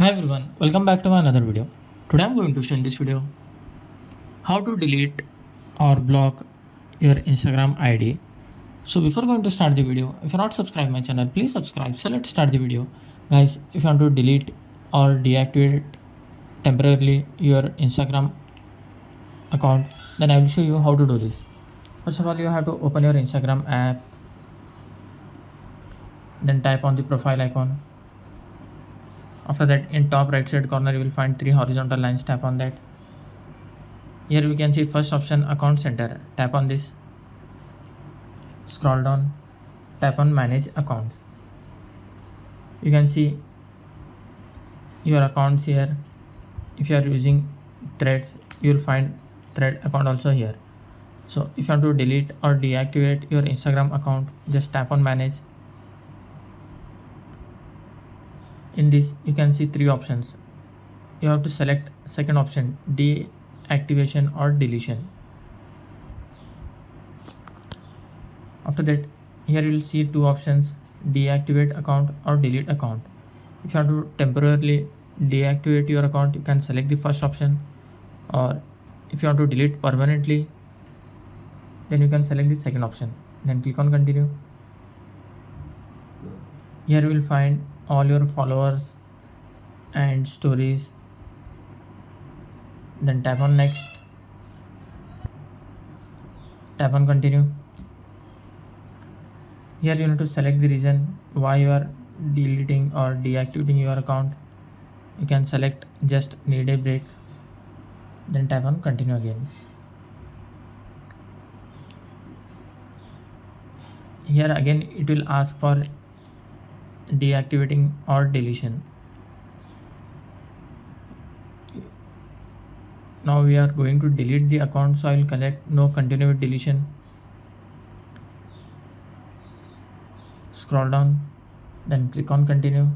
Hi everyone, welcome back to my another video. Today I'm going to show in this video how to delete or block your Instagram ID. So before going to start the video, if you're not subscribed my channel, please subscribe. So let's start the video. Guys, if you want to delete or deactivate temporarily your Instagram account, then I will show you how to do this. First of all, you have to open your Instagram app, then type on the profile icon. After that, in top right side corner you will find 3 horizontal lines. Tap on that. Here we can see first option, account center. Tap on this. Scroll down, tap on manage accounts. You can see your accounts here. If you are using threads, you will find thread account also here. So if you want to delete or deactivate your Instagram account, just tap on manage. In this you can see 3 options. You have to select second option, deactivation or deletion. After that, here you will see 2 options, deactivate account or delete account. If you want to temporarily deactivate your account, you can select the first option, or if you want to delete permanently, then you can select the second option. Then click on continue. Here you will find all your followers and stories. Then tap on next, tap on continue. Here you need to select the reason why you are deleting or deactivating your account. You can select just need a break, then tap on continue again. Here again it will ask for deactivating or deletion. Now we are going to delete the account, so I will select no, continue with deletion. Scroll down, then click on continue.